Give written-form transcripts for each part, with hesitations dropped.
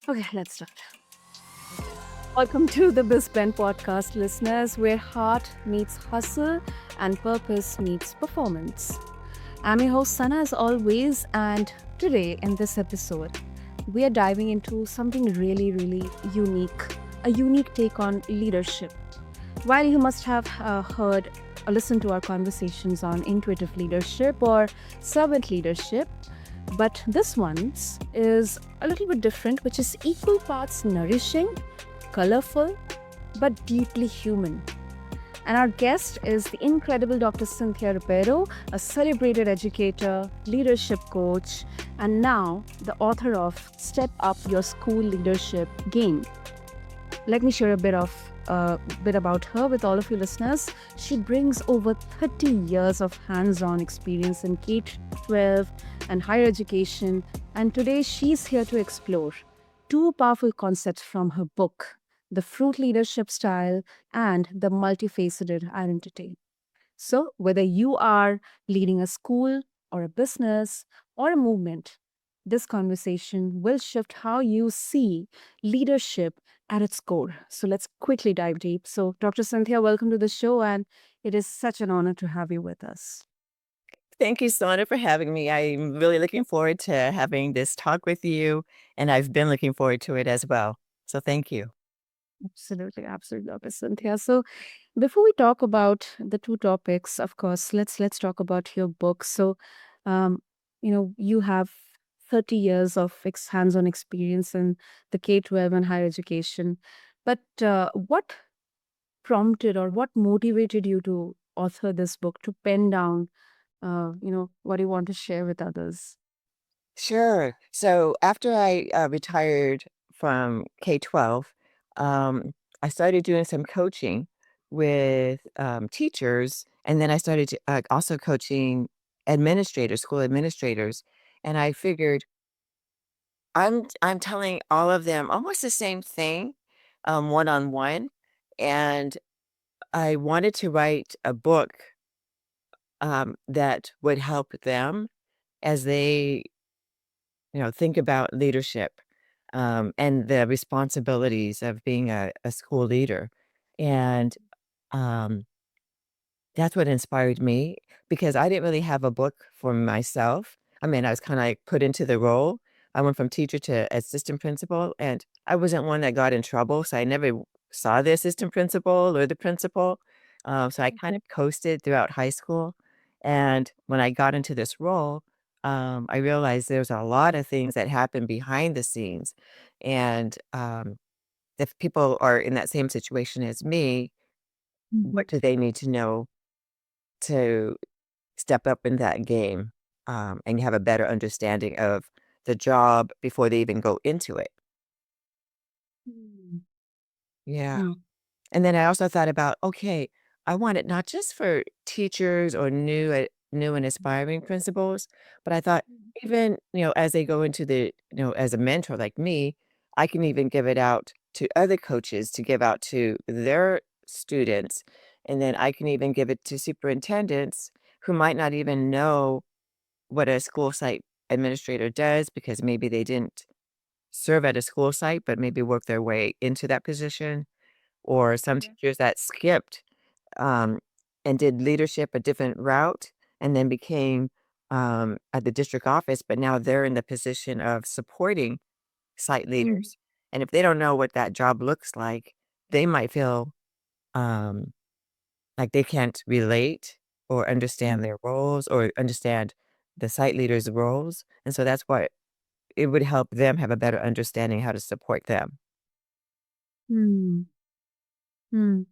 Okay, let's start. Welcome to the BizBlend podcast, listeners, where heart meets hustle and purpose meets performance. I'm your host, Sana, as always, and today in this episode, we are diving into something really unique, a unique take on leadership. While you must have heard or listened to our conversations on intuitive leadership or servant leadership, but this one's is a little bit different, which is equal parts nourishing, colorful, but deeply human. And our guest is the incredible Dr. Cynthia Rapaido, a celebrated educator, leadership coach, and now the author of Step Up Your School Leadership Game. Let me share a bit about her with all of you listeners. She brings over 30 years of hands-on experience in K-12 and higher education, and today she's here to explore two powerful concepts from her book, The Fruit Leadership Style and The Multifaceted Identity. So, whether you are leading a school or a business or a movement, this conversation will shift how you see leadership at its core. So, let's quickly dive deep. So, Dr. Cynthia, welcome to the show, and it is such an honor to have you with us. Thank you, Sona, for having me. I'm really looking forward to having this talk with you, and I've been looking forward to it as well. So thank you. Absolutely, Dr. Cynthia. So, before we talk about the two topics, of course, let's talk about your book. So, um, you have 30 years of hands-on experience in the K-12 and higher education. But what prompted or what motivated you to author this book, to pen down, what you want to share with others? Sure. So after I retired from K-12, um, I started doing some coaching with teachers, and then I started also coaching administrators, school administrators, and I figured I'm telling all of them almost the same thing, one on one, and I wanted to write a book that would help them as they, think about leadership and the responsibilities of being a school leader, and um, that's what inspired me because I didn't really have a book for myself. I mean, I was kinda, like, put into the role. I went from teacher to assistant principal, and I wasn't one that got in trouble, so I never saw the assistant principal or the principal. So I kind of coasted throughout high school, and when I got into this role, I realized there's a lot of things that happen behind the scenes, and, if people are in that same situation as me, Mhm. what do they need to know to step up in that game, and you have a better understanding of the job before they even go into it. Mm. Yeah. Mm. And then I also thought about, okay, I want it not just for teachers or new and aspiring principals, but I thought even, as they go into as a mentor like me, I can even give it out to other coaches to give out to their students. And then I can even give it to superintendents who might not even know what a school site administrator does because maybe they didn't serve at a school site, but maybe work their way into that position, or some Okay. teachers that skipped um, and did leadership a different route and then became at the district office, but now they're in the position of supporting site Mm. leaders. And if they don't know what that job looks like, they might feel um, like they can't relate or understand their roles or understand the site leaders' roles. And so that's why it would help them have a better understanding how to support them. Mm. Mm.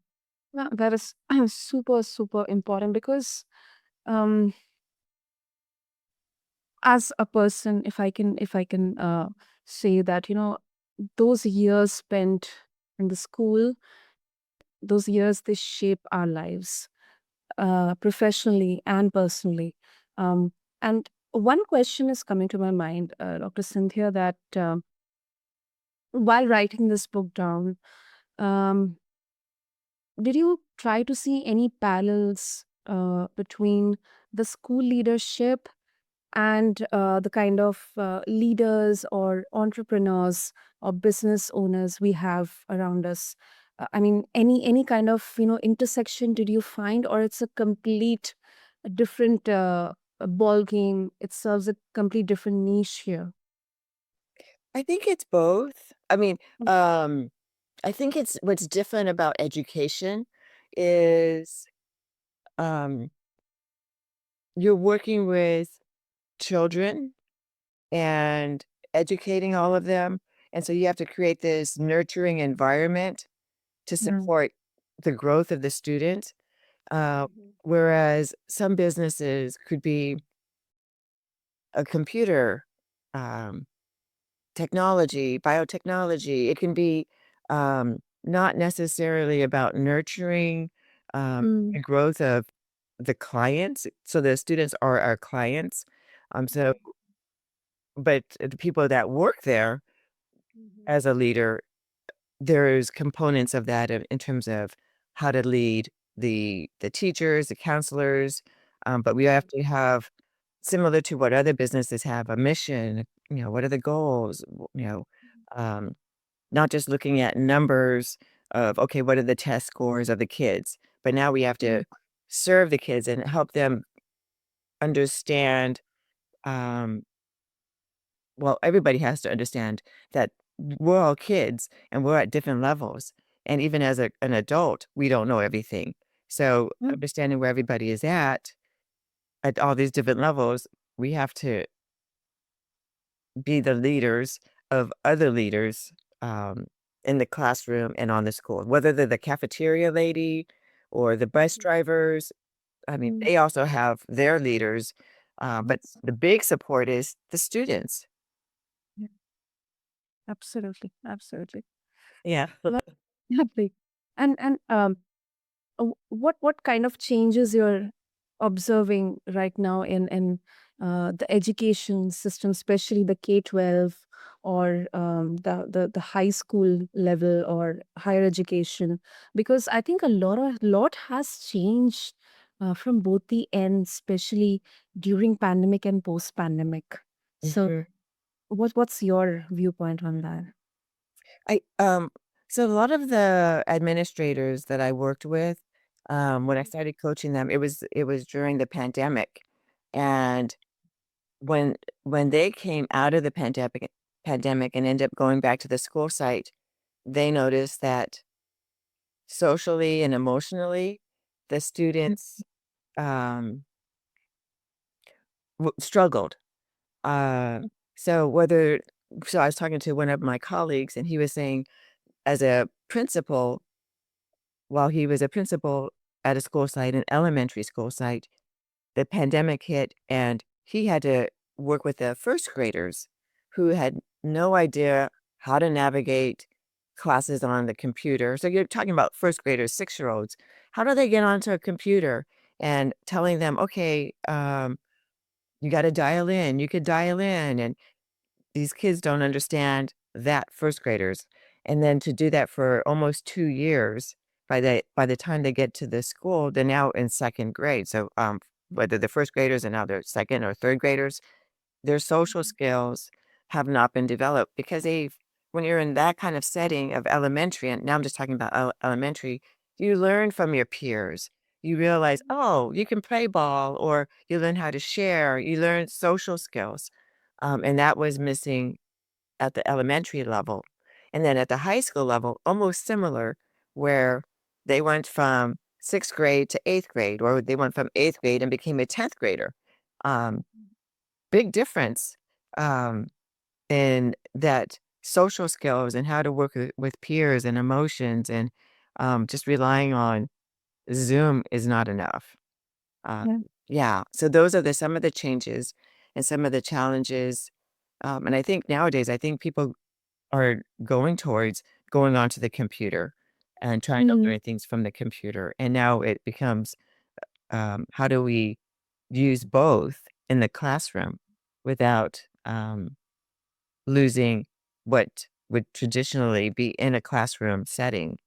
That is super important because um, as a person, if I can say that, those years spent in the school, those years, they shape our lives, professionally and personally. And one question is coming to my mind, Dr. Cynthia, that while writing this book down, um, did you try to see any parallels between the school leadership and the kind of leaders or entrepreneurs or business owners we have around us? I mean, any kind of intersection did you find, or it's a complete different ball game? It serves a complete different niche here. I think it's both. I mean, um, I think it's what's different about education is, um, you're working with children and educating all of them, and so you have to create this nurturing environment to Mhm. support the growth of the student, uh, Mhm. whereas some businesses could be a computer, um, technology, biotechnology. It can be, not necessarily about nurturing, Mm. the growth of the clients, so the students are our clients, so Okay. but the people that work there Mhm. as a leader, there's components of that in terms of how to lead the teachers, the counselors, but we have to have similar to what other businesses have, a mission, what are the goals, um, not just looking at numbers of, okay, what are the test scores of the kids, but now we have to Mm. serve the kids and help them understand, um, well, everybody has to understand that we're all kids and we're at different levels. And even as an adult, we don't know everything. So Mm. understanding where everybody is at all these different levels, we have to be the leaders of other leaders, in the classroom and on the school, whether they're the cafeteria lady or the bus Mhm. drivers. I mean, Mm. they also have their leaders, but Yes. the big support is the students. Yeah. Absolutely. Absolutely. Yeah. Well, lovely. And what kind of changes you're observing right now in the education system, especially the K-12 or the high school level or higher education? Because I think a lot has changed from both the ends, especially during pandemic and post pandemic. So Mhm. what's your viewpoint on that? I so a lot of the administrators that I worked with, when I started coaching them, it was during the pandemic. And when when they came out of the pandemic and ended up going back to the school site, they noticed that socially and emotionally, the Mm. students struggled. Uh, so whether so I was talking to one of my colleagues, and he was saying, as a principal, while he was a principal at a school site, an elementary school site, the pandemic hit, and he had to work with the first graders who had no idea how to navigate classes on the computer. So you're talking about first graders, 6-year-olds. How do they get onto a computer? And telling them, okay, you got to dial in. You could dial in, and these kids don't understand that, first graders. And then to do that for almost 2 years, by the time they get to the school, they're now in 2nd grade. So, whether the first graders and now they're 2nd or 3rd graders, their social skills have not been developed because they've when you're in that kind of setting of elementary, and now I'm just talking about elementary, you learn from your peers. You realize, oh, you can play ball, or you learn how to share. You learn social skills, and that was missing at the elementary level. And then at the high school level, almost similar, where they went from 6th grade to 8th grade, or they went from 8th grade and became a 10th grader. Um, Big difference, um, in that social skills and how to work with peers and emotions, and just relying on Zoom is not enough. Uh, Yeah. yeah, so those are some of the changes and some of the challenges. And I think nowadays, I think people are going towards going onto the computer and trying to Mm. learn things from the computer. And now it becomes, how do we use both in the classroom without, losing what would traditionally be in a classroom setting?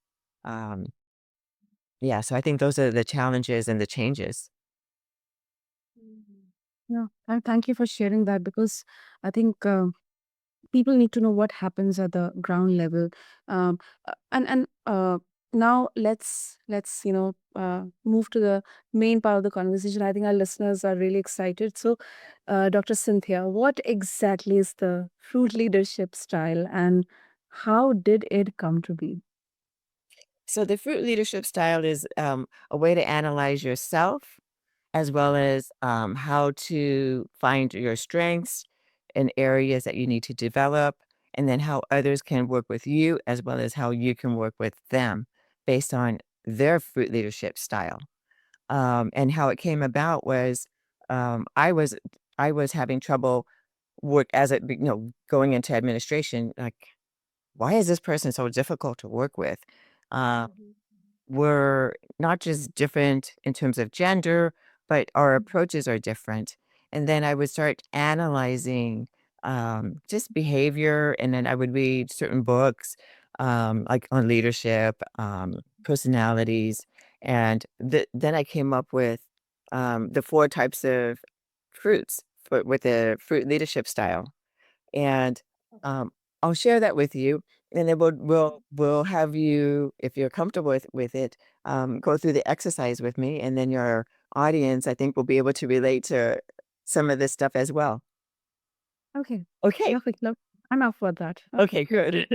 Um, yeah, so I think those are the challenges and the changes. Yeah, and thank you for sharing that because I think people need to know what happens at the ground level. Um, and now let's move to the main part of the conversation. I think our listeners are really excited. So, Dr. Cynthia, what exactly is the fruit leadership style, and how did it come to be? So the fruit leadership style is a way to analyze yourself as well as how to find your strengths and areas that you need to develop, and then how others can work with you as well as how you can work with them based on their fruit leadership style. And how it came about was I was having trouble work as it going into administration. Like, why is this person so difficult to work with? Uh, Mhm. we're not just different in terms of gender, but our approaches are different. And then I would start analyzing just behavior, and then I would read certain books like on leadership, personalities, and then I came up with the four types of fruits with the fruit leadership style. And, um, I'll share that with you, and then we'll have you, if you're comfortable with it, go through the exercise with me, and then your audience, I think, will be able to relate to some of this stuff as well. Okay, Okay, perfect. Look, I'm up for that. Okay. okay, good.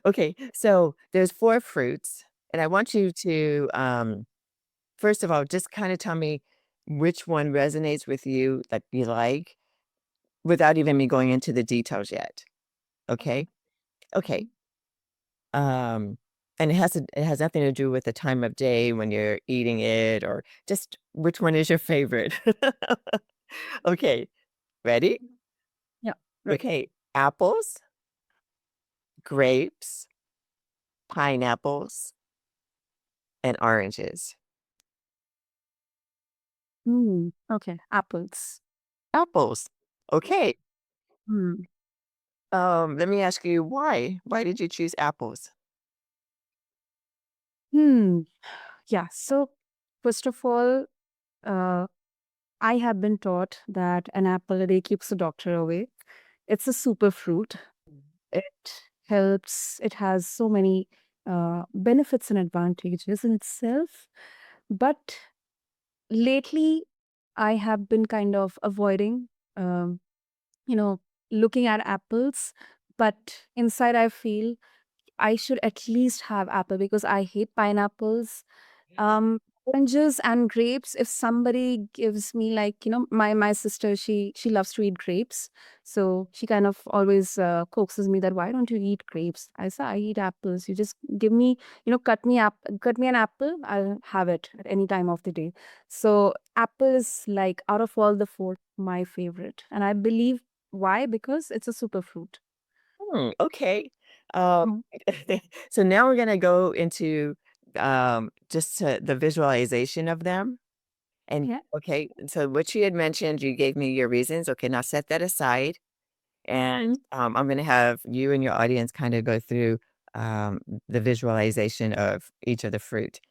Okay, so there's 4 fruits, and I want you to, first of all, just kinda tell me which one resonates with you that you like, without even me going into the details yet, Okay. okay? Okay. Mhm. Um, and it has nothing to do with the time of day when you're eating it or just which one is your favorite. Okay, ready? Yeah, right. Okay, apples, grapes, pineapples, and oranges. Okay, apples. Apples. Okay. Hmm. Let me ask you why. Why did you choose apples? Hmm. Yeah. So, first of all, uh, I have been taught that an apple a day keeps the doctor away. It's a superfruit. It helps. It has so many benefits and advantages in itself. But lately, I have been kind of avoiding, um, you know, looking at apples. But inside, I feel I should at least have apple because I hate pineapples. Oranges and grapes, if somebody gives me, like, my sister, she loves to eat grapes. So she kind of always coaxes me that why don't you eat grapes? I say I eat apples. You just give me, cut me an apple, I'll have it at any time of the day. So apple is like out of all the four, my favorite. And I believe why? Because it's a superfruit. Okay. Um, Mm. so now we're gonna go into just the visualization of them. And Yeah. okay, so what you had mentioned, you gave me your reasons. Okay, now set that aside. And I'm going to have you and your audience kind of go through the visualization of each of the fruit.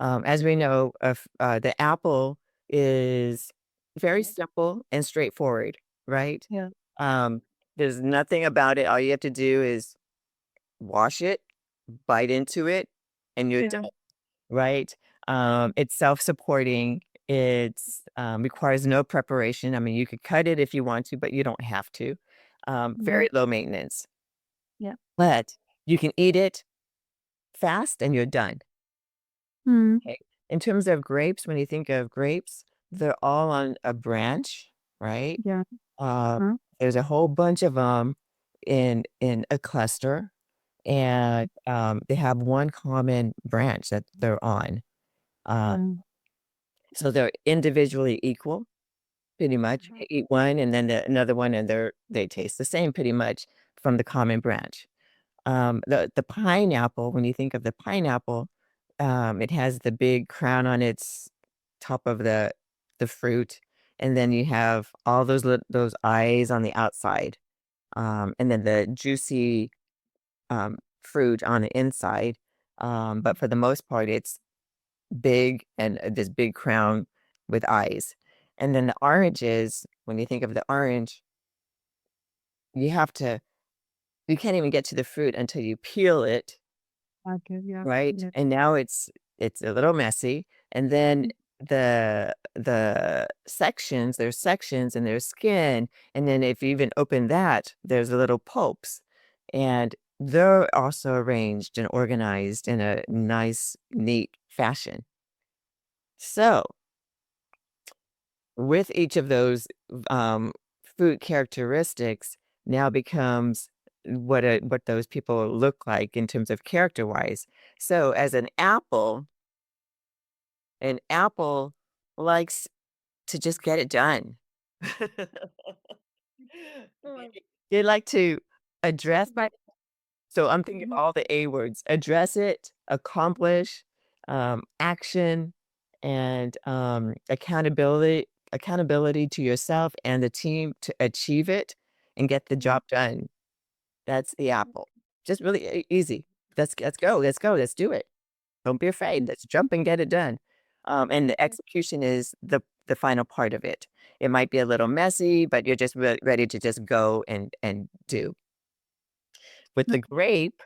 As we know, the apple is very simple and straightforward, right? Yeah. Um, there's nothing about it. All you have to do is wash it, bite into it, and you're done, Yeah. right? It's self-supporting. It's requires no preparation. I mean, you could cut it if you want to, but you don't have to. Mhm. Very low maintenance, Yeah. but you can eat it fast and you're done. Mm. Okay. In terms of grapes, when you think of grapes, they're all on a branch, right? Yeah. Uh, Huh? there's a whole bunch of them in a cluster, and they have one common branch that they're on. Uh, Yeah. so they're individually equal, pretty much. Mhm. You eat one, and then another one, and they taste the same, pretty much, from the common branch. The pineapple, when you think of the pineapple, it has the big crown on its top of the fruit, and then you have all those eyes on the outside, and then the juicy, fruit on the inside, but for the most part, it's big and this big crown with eyes. And then the oranges, when you think of the orange, you have to you can't even get to the fruit until you peel it, Okay, yeah. right? Yeah. And now it's a little messy, and then the sections, there's sections and there's skin, and then if you even open that, there's the little pulps, and they're also arranged and organized in a nice, neat fashion. So, with each of those, food characteristics now becomes what those people look like in terms of character-wise. So, as an apple likes to just get it done. Mm. They like to address But so I'm thinking mhm, all the A words: address it, accomplish, action, and, accountability to yourself and the team to achieve it and get the job done. That's the apple. Just really easy. Let's go, let's go, let's do it. Don't be afraid. Let's jump and get it done. And the execution is the final part of it. It might be a little messy, but you're just ready to just go and do. With the grape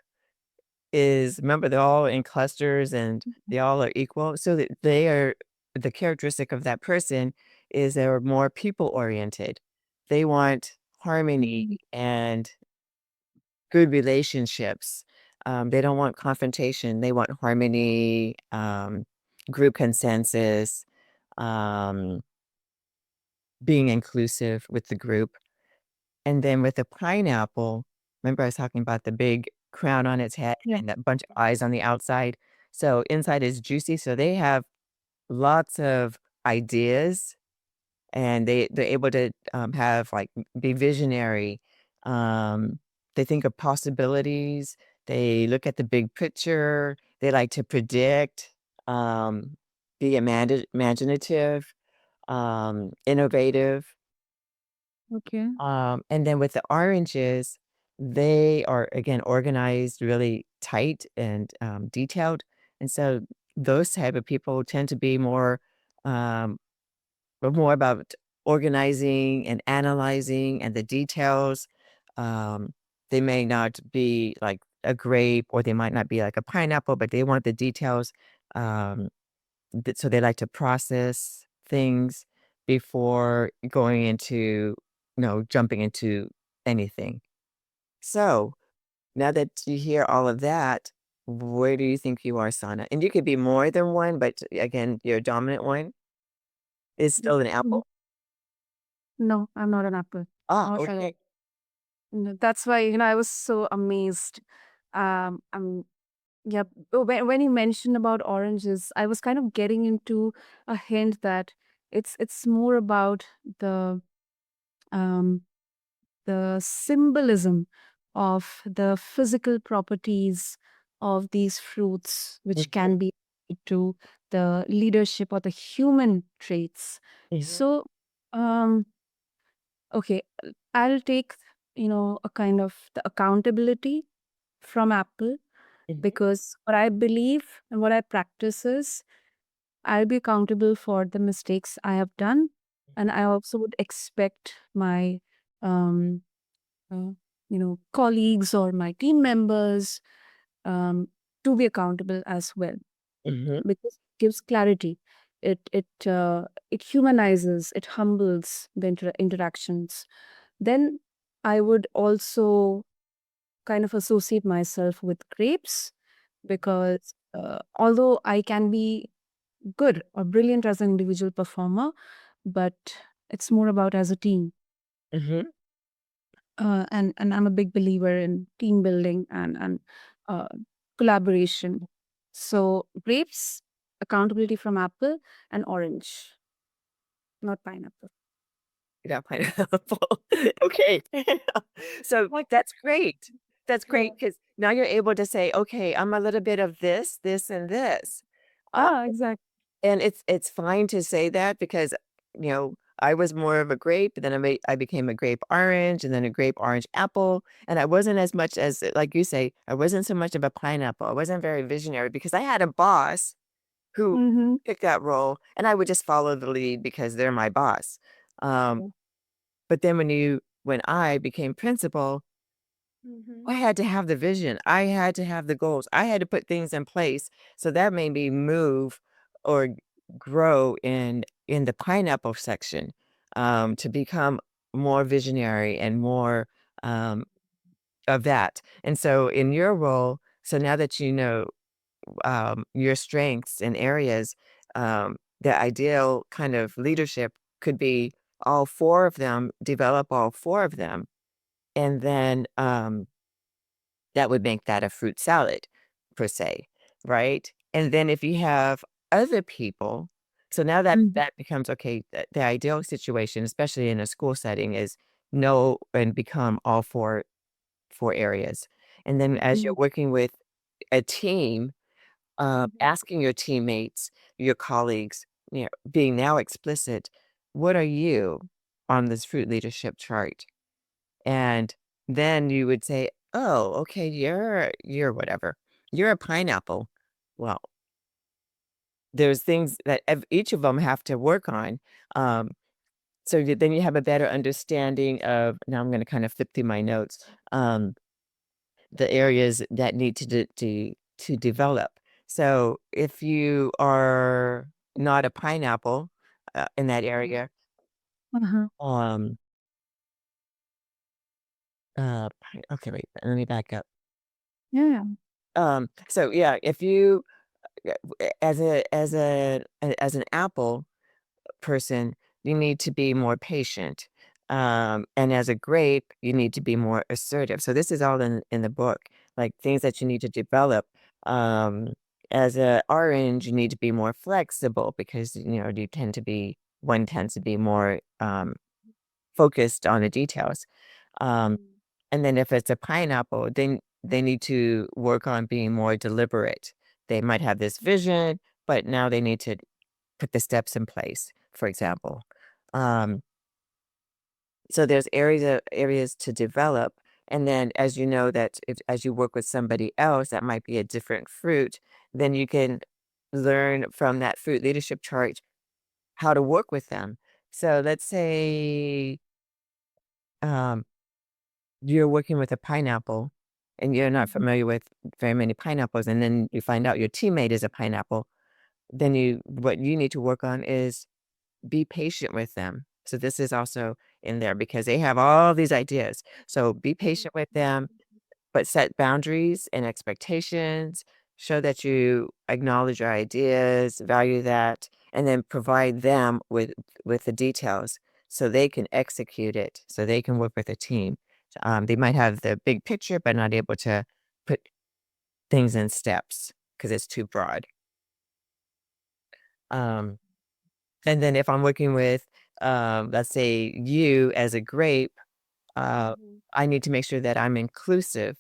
is remember they're all in clusters and they all are equal. So that they are the characteristic of that person is they're more people oriented. They want harmony mhm, and good relationships. They don't want confrontation. They want harmony, group consensus, um, being inclusive with the group. And then with the pineapple, remember I was talking about the big crown on its head yeah. and that bunch of eyes on the outside. So inside is juicy. So they have lots of ideas and they're able to have like be visionary. Um, they think of possibilities. They look at the big picture. They like to predict, be imaginative, innovative. Okay. And then with the oranges, they are again organized, really tight and detailed. And so those type of people tend to be um, more about organizing and analyzing and the details. Um, they may not be like a grape or they might not be like a pineapple, but they want the details. Um, so they like to process things before going into, jumping into anything. So now that you hear all of that, where do you think you are, Sana? And you could be more than one, but again, your dominant one is Mm, still an mm, apple. no, I'm not an apple. Ah, Not at all. okay. No, that's why, I was so amazed. I'm Yeah, when you mentioned about oranges, I was kind of getting into a hint that it's more about um the symbolism of the physical properties of these fruits, which Mhm, can be to the leadership or the human traits. mhm, So, um, okay, I'll take, a kind of the accountability from Apple mhm, because what I believe and what I practice is I'll be accountable for the mistakes I have done. And I also would expect my, um, uh, colleagues or my team members um, to be accountable as well mhm, because it gives clarity. It humanizes, it humbles the interactions. Then I would also kind of associate myself with grapes because although I can be good or brilliant as an individual performer, but it's more about as a team. mhm. And I'm a big believer in team building and uh, collaboration. So grapes, accountability from apple, and orange, not pineapple. Yeah, pineapple. Okay. So, Like, that's great. That's yeah. great because now you're able to say, "Okay, I'm a little bit of this, this, and this." Uh, Exactly. and it's fine to say that because, I was more of a grape, then I became a grape orange, and then a grape orange apple, and I wasn't as much as like you say, I wasn't so much of a pineapple. I wasn't very visionary because I had a boss who Mm-hmm. picked that role, and I would just follow the lead because they're my boss. Um But then when I became principal, Mhm. I had to have the vision. I had to have the goals. I had to put things in place. So that made me move or grow in the pineapple section, to become more visionary and more um, of that. And so in your role, so now that you know your strengths and areas, the ideal kind of leadership could be all four of them, develop all four of them, and then that would make that a fruit salad per se, right? And then if you have other people, so now that Mhm. that becomes okay, the ideal situation, especially in a school setting, is know and become all four areas. And then as you're Mhm. working with a team, Mhm. asking your teammates, your colleagues, being now explicit, what are you on this fruit leadership chart? And then you would say, "Oh, okay, you're whatever. You're a pineapple." Well, there's things that each of them have to work on. Um, so then you have a better understanding of. Now I'm going to kind of flip through my notes. The areas that need to develop. So if you are not a pineapple in that area, Uh-huh. um, okay, wait, let me back up. Yeah. So yeah, if you as an apple person, you need to be more patient. And as a grape, you need to be more assertive. So this is all in the book, like things that you need to develop. Um, as a orange, you need to be more flexible because you tend to be one tends to be more focused on the details. Um, and then if it's a pineapple, then they need to work on being more deliberate. They might have this vision, but now they need to put the steps in place, for example. Um, so there's areas to develop. And then as you know that as you work with somebody else that might be a different fruit, then you can learn from that fruit leadership chart how to work with them. So let's say um, you're working with a pineapple and you're not Mhm. familiar with very many pineapples, and then you find out your teammate is a pineapple, then what you need to work on is be patient with them. So this is also in there because they have all these ideas. So be patient with them, but set boundaries and expectations. Show that you acknowledge your ideas, value that, and then provide them with the details so they can execute it, so they can work with a team. They might have the big picture, but not able to put things in steps because it's too broad. Um, And then if I'm working with, let's say you as a grape, uh, Mhm. I need to make sure that I'm inclusive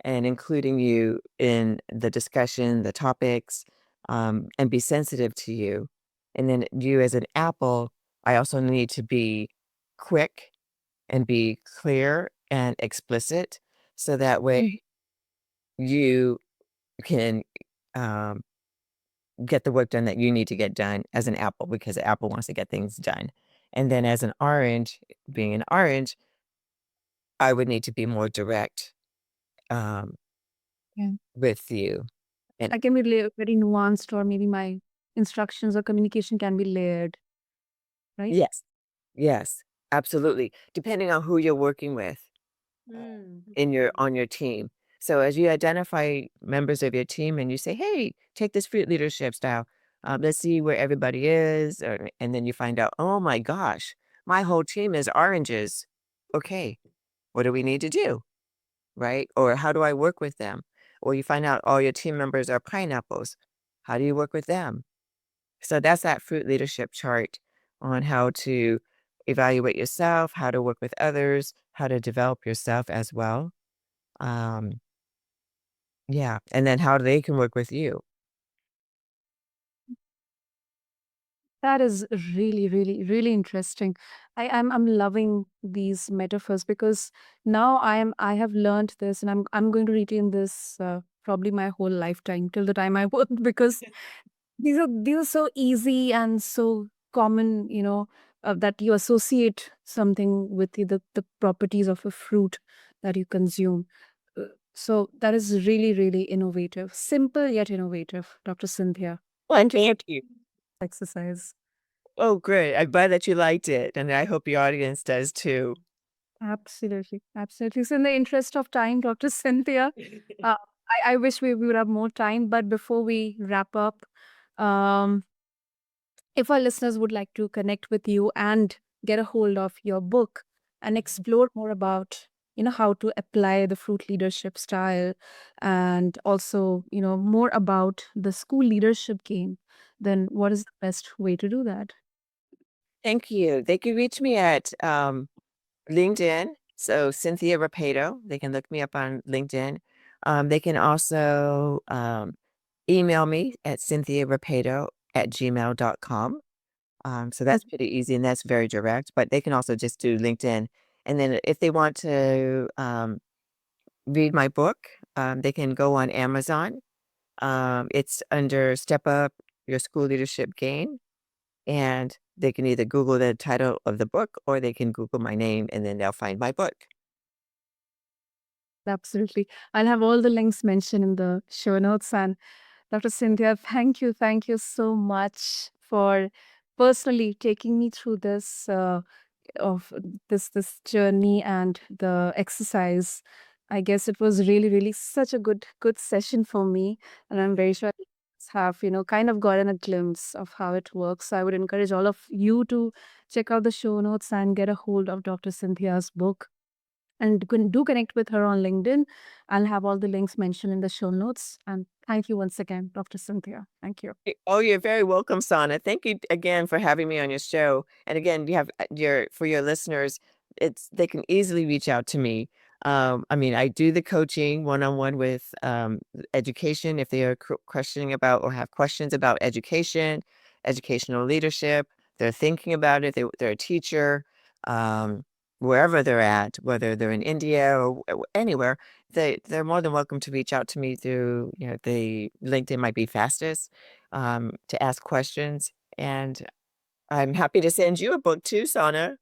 and including you in the discussion, the topics, and be sensitive to you. And then you as an apple, I also need to be quick and be clear and explicit so that way Mhm. you can um, get the work done that you need to get done as an apple because the apple wants to get things done. And then as an orange, being an orange, I would need to be more direct um, Yeah. with you. And I can be very nuanced, or maybe my instructions or communication can be layered, right? yes, yes, absolutely. Depending on who you're working with in your Mhm. on your team. So as you identify members of your team and you say, "Hey, take this fruit leadership style. Let's see where everybody is," and then you find out, "Oh my gosh, my whole team is oranges." Okay, what do we need to do? Right? Or how do I work with them? Or you find out all your team members are pineapples. How do you work with them? So that's that fruit leadership chart on how to evaluate yourself, how to work with others, how to develop yourself as well. Um, yeah. And then how they can work with you. That is really, really, really interesting. I'm loving these metaphors because now I have learned this, and I'm going to retain this probably my whole lifetime till the time I work, because these are so easy and so common, that you associate something with the properties of a fruit that you consume. So that is really, really innovative. Simple yet innovative, Dr. Cynthia. Well, thank you. Exercise. Oh, great. I'm glad that you liked it, and I hope your audience does too. Absolutely. Absolutely. So in the interest of time, Dr. Cynthia, uh, I wish we would have more time, but before we wrap up, um, if our listeners would like to connect with you and get a hold of your book and explore more about how to apply the fruit leadership style, and also more about the school leadership game, then what is the best way to do that? Thank you. They can reach me at LinkedIn. So Cynthia Rapaido. They can look me up on LinkedIn. They can also email me at cynthiarapaido@gmail.com. So Oh, that's pretty easy and that's very direct, but they can also just do LinkedIn. And then if they want to read my book, they can go on Amazon. It's under Step Up Your School Leadership Game. And they can either Google the title of the book or they can Google my name and then they'll find my book. absolutely. I'll have all the links mentioned in the show notes. And Dr. Cynthia, thank you so much for personally taking me through this journey and the exercise. I guess it was really, really such a good session for me, and I'm very sure have kind of gotten a glimpse of how it works. So I would encourage all of you to check out the show notes and get a hold of Dr. Cynthia's book. And do connect with her on LinkedIn. I'll have all the links mentioned in the show notes. And thank you once again, Dr. Cynthia. Thank you. Oh, you're very welcome, Sana. Thank you again for having me on your show. And again, you have for your listeners, they can easily reach out to me. I mean, I do the coaching one-on-one with education if they are questioning about or have questions about education, educational leadership. They're thinking about it. They're a teacher, um, wherever they're at, whether they're in India or anywhere. They're more than welcome to reach out to me through the LinkedIn might be fastest to ask questions. And I'm happy to send you a book too, Sana.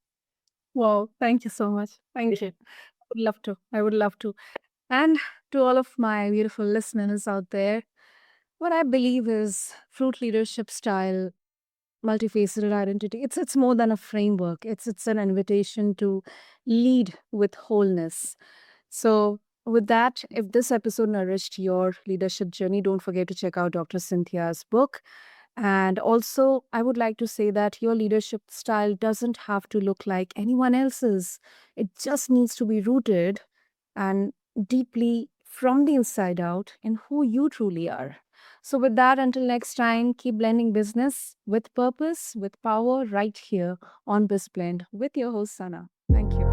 Wow, thank you so much. Thank you. I would love to. I would love to. And to all of my beautiful listeners out there, what I believe is fruit leadership style, multifaceted identity. It's more than a framework. It's an invitation to lead with wholeness. So, with that, if this episode nourished your leadership journey, don't forget to check out Dr. Cynthia's book. And also, I would like to say that your leadership style doesn't have to look like anyone else's. It just needs to be rooted and deeply from the inside out in who you truly are. So, with that, until next time, keep blending business with purpose, with power, right here on BizBlend with your host, Sana. Thank you.